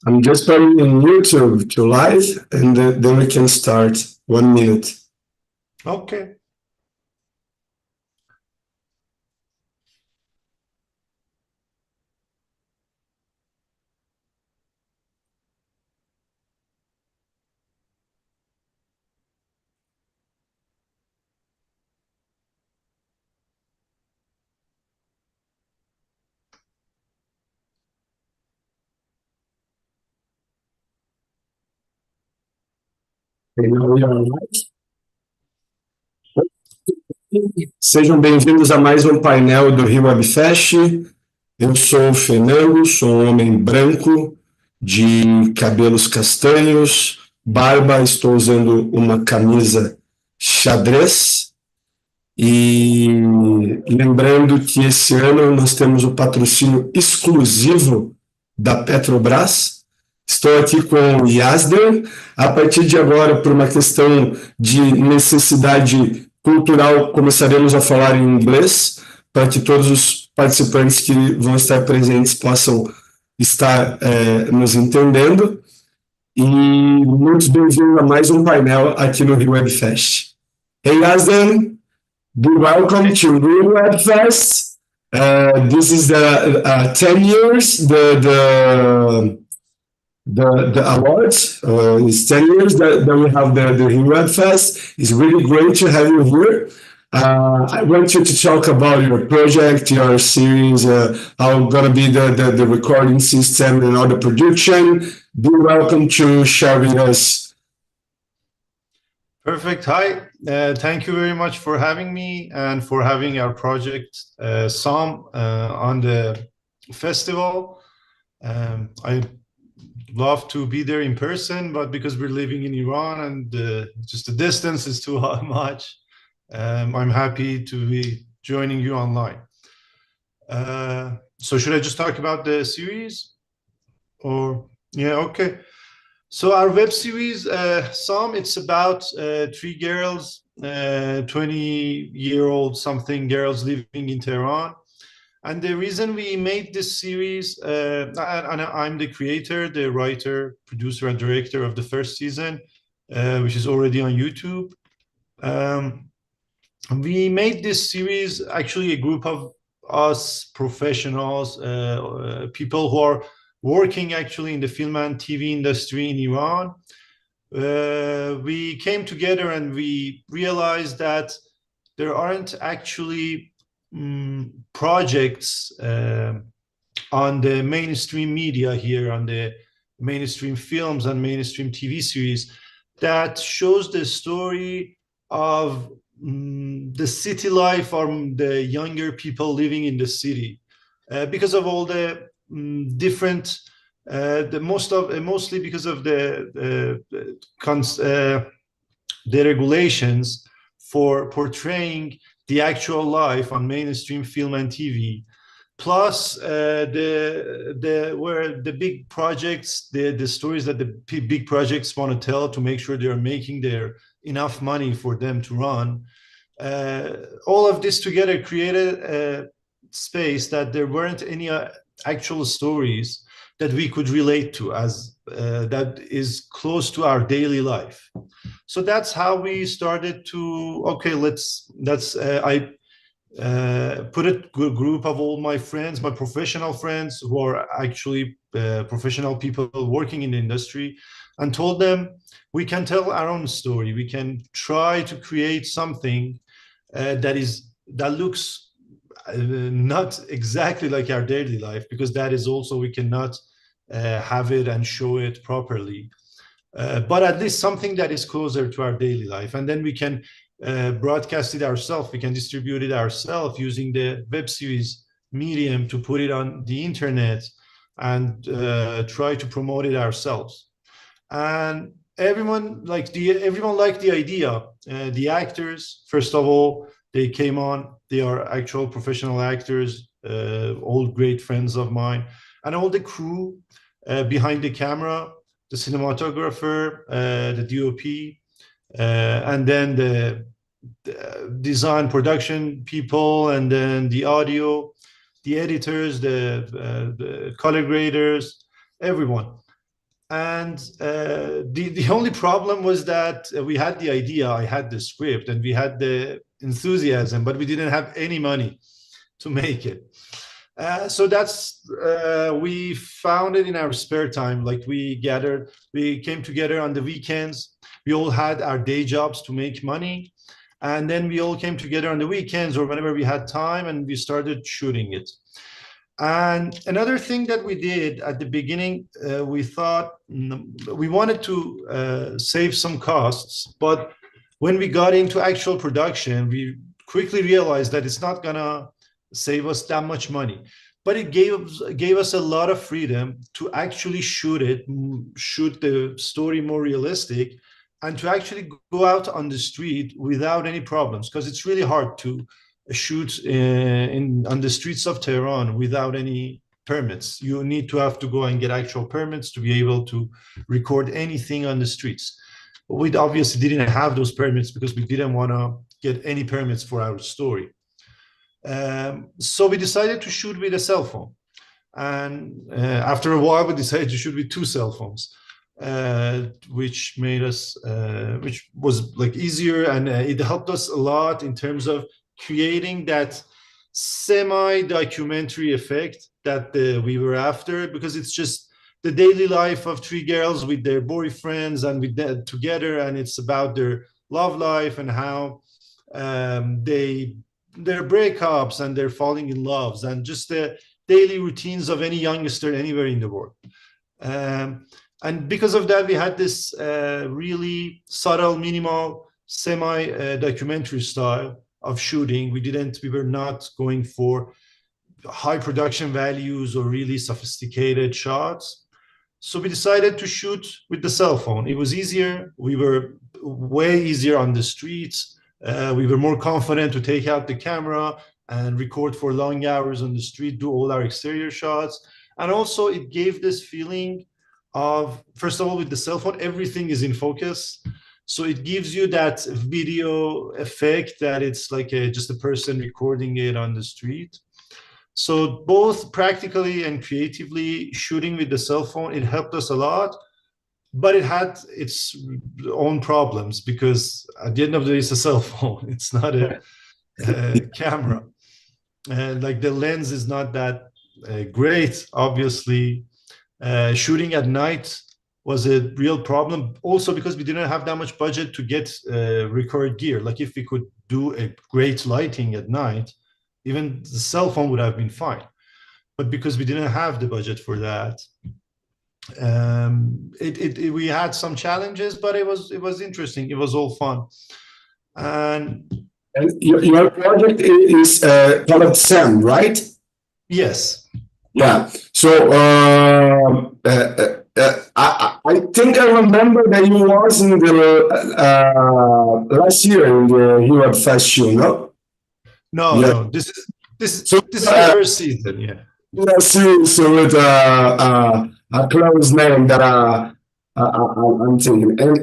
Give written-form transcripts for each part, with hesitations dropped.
I'm just putting in YouTube to live, and then we can start 1 minute. Okay. Sejam bem-vindos a mais um painel do Rio Webfest. Eu sou o Fernando, sou um homem branco, de cabelos castanhos, barba, estou usando uma camisa xadrez. E lembrando que esse ano nós temos o patrocínio exclusivo da Petrobras. Estou aqui com o Yasder. A partir de agora, por uma questão de necessidade cultural, começaremos a falar em inglês, para que todos os participantes que vão estar presentes possam estar nos entendendo. E muito bem-vindo a mais um painel aqui no Rio Webfest. Hey, Yasder! Welcome to Rio Webfest. This is the 10 years the awards. It's 10 years that we have the Rio Webfest. It's really great to have you here. I want you to talk about your project, your series, how gonna be the recording system and all the production. Be welcome to share with us. Perfect. Hi. Thank you very much for having me and for having our project SOM on the festival. I love to be there in person, but because we're living in Iran and just the distance is too much, I'm happy to be joining you online. So should I just talk about the series? Or yeah, okay. So our web series, SOM, it's about 3 girls, 20-year-old something girls living in Tehran. And the reason we made this series, and I'm the creator, the writer, producer, and director of the first season, which is already on YouTube. We made this series, actually a group of us professionals, people who are working actually in the film and TV industry in Iran. We came together and we realized that there aren't actually projects on the mainstream media here, on the mainstream films and mainstream TV series that shows the story of the city life or the younger people living in the city, because of all the different, mostly because of the regulations for portraying the actual life on mainstream film and TV, plus where the big projects, the stories that the big projects want to tell to make sure they are making their enough money for them to run. All of this together created a space that there weren't any actual stories that we could relate to, as that is close to our daily life. So that's how we started to, okay, I put a group of all my friends, my professional friends who are actually professional people working in the industry, and told them we can tell our own story. We can try to create something that looks not exactly like our daily life, because that is also, we cannot have it and show it properly, but at least something that is closer to our daily life, and then we can broadcast it ourselves. We can distribute it ourselves using the web series medium to put it on the internet and try to promote it ourselves. And everyone liked the idea. The actors, first of all, they came on. They are actual professional actors, all great friends of mine, and all the crew behind the camera, the cinematographer, the DOP, and then the design production people, and then the audio, the editors, the color graders, everyone. And the only problem was that we had the idea, I had the script, and we had the enthusiasm, but we didn't have any money to make it. So that's we found it in our spare time. Like we came together on the weekends. We all had our day jobs to make money, and then we all came together on the weekends or whenever we had time, and we started shooting it. And another thing that we did at the beginning, we thought we wanted to save some costs, but when we got into actual production, we quickly realized that it's not gonna save us that much money. But it gave us a lot of freedom to actually shoot the story more realistic, and to actually go out on the street without any problems, because it's really hard to shoot on the streets of Tehran without any permits. You need to have to go and get actual permits to be able to record anything on the streets. But we obviously didn't have those permits because we didn't want to get any permits for our story. So we decided to shoot with a cell phone. And after a while, we decided to shoot with two cell phones, which was like easier, and it helped us a lot in terms of creating that semi-documentary effect that we were after, because it's just the daily life of three girls with their boyfriends and with them together, and it's about their love life and how their breakups and their falling in loves, and just the daily routines of any youngster anywhere in the world. And because of that, we had this really subtle, minimal, semi-documentary style of shooting. We were not going for high production values or really sophisticated shots. So we decided to shoot with the cell phone. It was easier. We were way easier on the streets. We were more confident to take out the camera and record for long hours on the street, do all our exterior shots. And also it gave this feeling of, first of all, with the cell phone, everything is in focus. So it gives you that video effect that it's like just a person recording it on the street. So both practically and creatively, shooting with the cell phone, it helped us a lot, but it had its own problems, because at the end of the day, it's a cell phone. It's not a camera. And like the lens is not that great, obviously. Shooting at night was a real problem, also because we didn't have that much budget to get record gear. Like if we could do a great lighting at night, even the cell phone would have been fine. But because we didn't have the budget for that, we had some challenges, but it was interesting. It was all fun. And your project is called Sam, right? yes. Yeah. So I think I remember that you was in the last year in the Rio Webfest show, no? No, Yeah. no. This is So the first season. Yeah. yeah, so with a close name that I'm thinking, and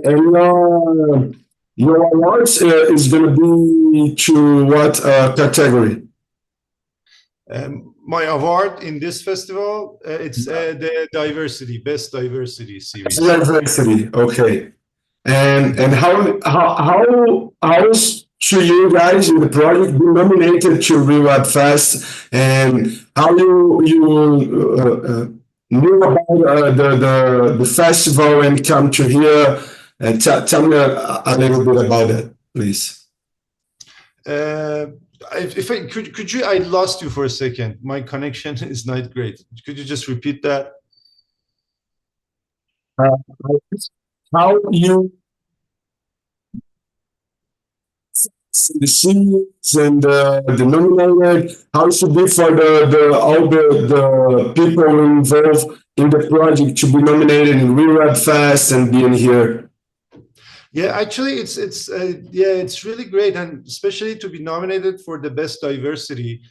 your awards is going to be to what category? My award in this festival, it's the best diversity series. Diversity, okay. And how should you guys in the project be nominated to Rio Webfest, and how you knew about the festival and come to here? And tell me a little bit about that, please. Could you? I lost you for a second. My connection is not great. Could you just repeat that? Uh, how you the scenes and the nominated, how it should be for all the people involved in the project to be nominated in Rio Webfest and being here. Yeah, actually, it's really great, and especially to be nominated for the best diversity,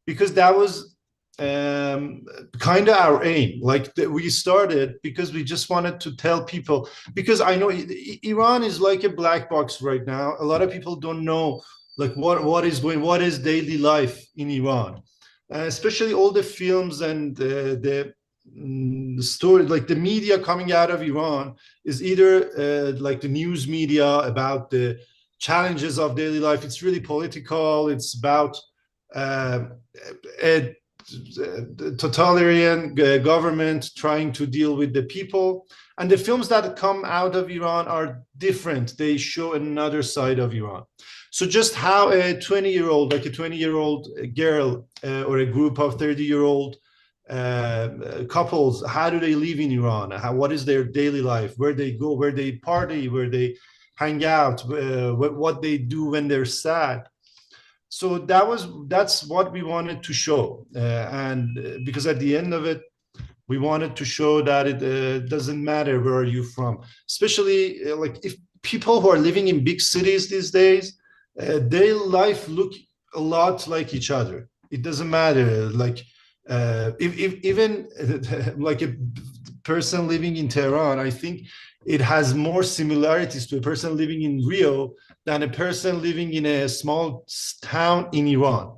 because that was kind of our aim. Like we started because we just wanted to tell people, because I know Iran is like a black box right now. A lot of people don't know like what is daily life in Iran, especially all the films and the story, like the media coming out of Iran is either like the news media about the challenges of daily life. It's really political. It's about a totalitarian government trying to deal with the people. And the films that come out of Iran are different. They show another side of Iran. So just how a 20-year-old, like a 20-year-old girl or a group of 30-year-old couples, how do they live in Iran? What is their daily life? Where they go, where they party, where they hang out, what they do when they're sad. So that's what we wanted to show, and because at the end of it, we wanted to show that it doesn't matter where are you from, especially like if people who are living in big cities these days, their life look a lot like each other. It doesn't matter, like if even like a person living in Tehran, I think it has more similarities to a person living in Rio than a person living in a small town in Iran.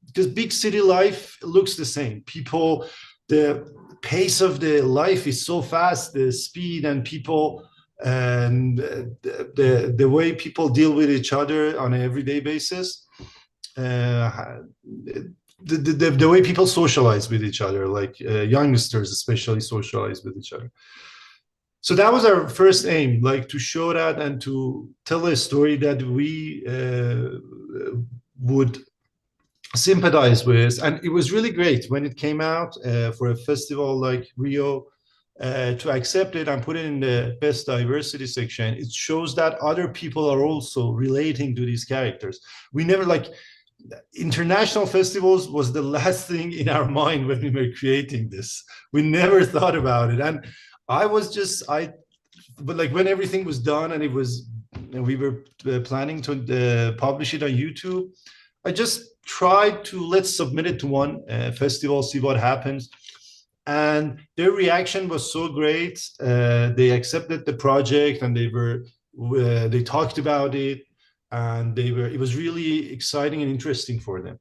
Because big city life looks the same. People, the pace of the life is so fast, the speed and people, and the way people deal with each other on an everyday basis, the way people socialize with each other, like youngsters especially socialize with each other. So that was our first aim, like to show that and to tell a story that we would sympathize with. And it was really great when it came out for a festival like Rio to accept it and put it in the best diversity section. It shows that other people are also relating to these characters. We never, like, international festivals was the last thing in our mind when we were creating this. We never thought about it. And but like when everything was done and we were planning to publish it on YouTube, I just tried to let's submit it to one festival, see what happens. And their reaction was so great. They accepted the project and they talked about it, and it was really exciting and interesting for them,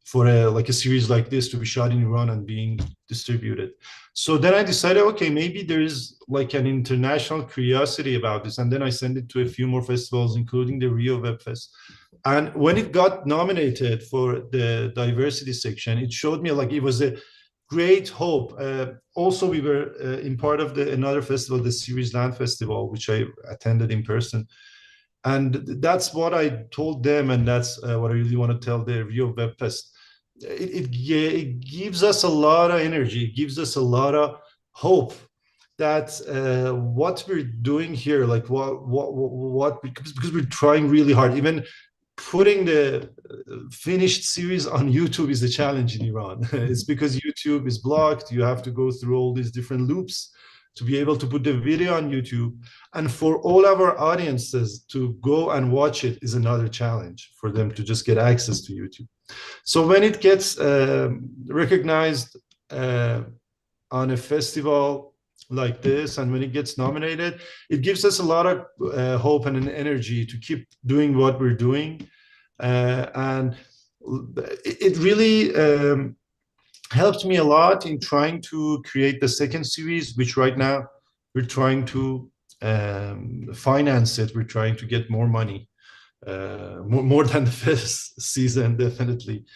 for like a series like this to be shot in Iran and being distributed. So then I decided, okay, maybe there is like an international curiosity about this. And then I sent it to a few more festivals, including the Rio Webfest. And when it got nominated for the diversity section, it showed me like it was a great hope. Also, we were in part of another festival, the Series Land Festival, which I attended in person. And that's what I told them, and that's what I really want to tell the Rio Webfest. It gives us a lot of energy. It gives us a lot of hope that what we're doing here, like because we're trying really hard. Even putting the finished series on YouTube is a challenge in Iran. It's because YouTube is blocked. You have to go through all these different loops to be able to put the video on YouTube. And for all of our audiences to go and watch it is another challenge for them to just get access to YouTube. So when it gets recognized on a festival like this, and when it gets nominated, it gives us a lot of hope and an energy to keep doing what we're doing. And it really helped me a lot in trying to create the second series, which right now we're trying to finance it. We're trying to get more money, more than the first season, definitely,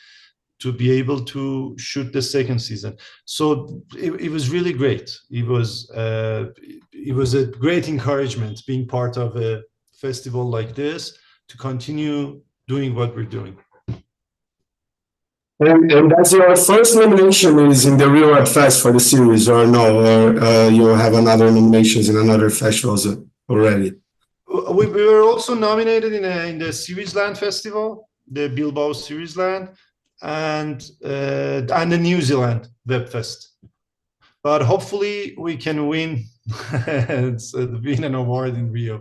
to be able to shoot the second season. So it was really great. It was a great encouragement being part of a festival like this to continue doing what we're doing. And that's your first nomination is in the Rio Webfest for the series, or no? Or you have another nominations in another festivals already? We were also nominated in the Series Land Festival, the Bilbao Series Land, and the New Zealand Webfest. But hopefully we can win win an award in Rio.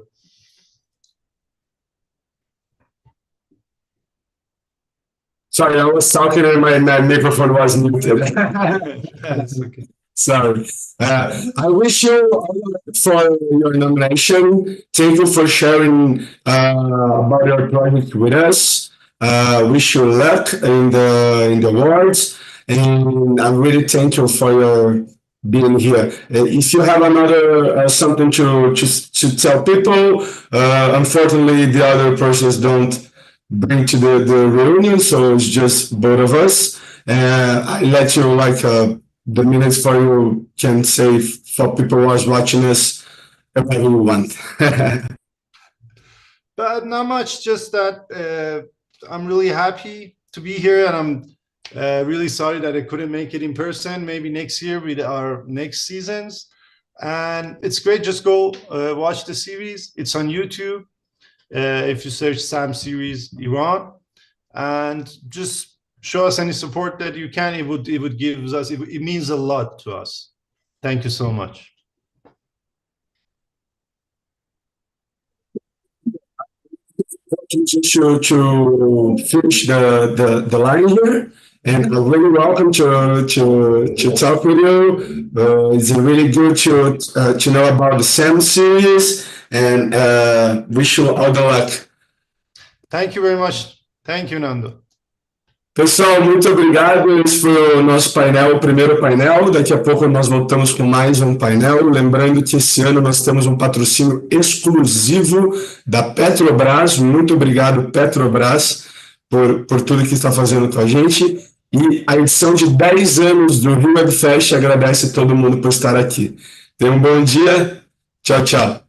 Sorry, I was talking and my microphone was muted. That's okay. Sorry. I wish you all luck for your nomination. Thank you for sharing about your project with us. Wish you luck in the awards, and I really thank you for your being here. If you have another something to tell people, unfortunately the other persons don't bring to the reunion, so it's just both of us. I let you like the minutes for you can say for people who are watching us whatever you want. But not much, just that I'm really happy to be here, and I'm really sorry that I couldn't make it in person. Maybe next year with our next seasons. And it's great. Just go watch the series. It's on YouTube. If you search Sam series Iran, and just show us any support that you can. It would give us. It means a lot to us. Thank you so much. To finish the line here, and I'm really welcome to talk with you. It's really good to know about the SAM series, and wish you all the luck. Thank you very much. Thank you, Nando. Pessoal, muito obrigado. Esse foi o nosso painel, o primeiro painel. Daqui a pouco nós voltamos com mais um painel. Lembrando que esse ano nós temos um patrocínio exclusivo da Petrobras. Muito obrigado, Petrobras, por tudo que está fazendo com a gente. E a edição de 10 anos do Rio Webfest agradece todo mundo por estar aqui. Tenham um bom dia. Tchau, tchau.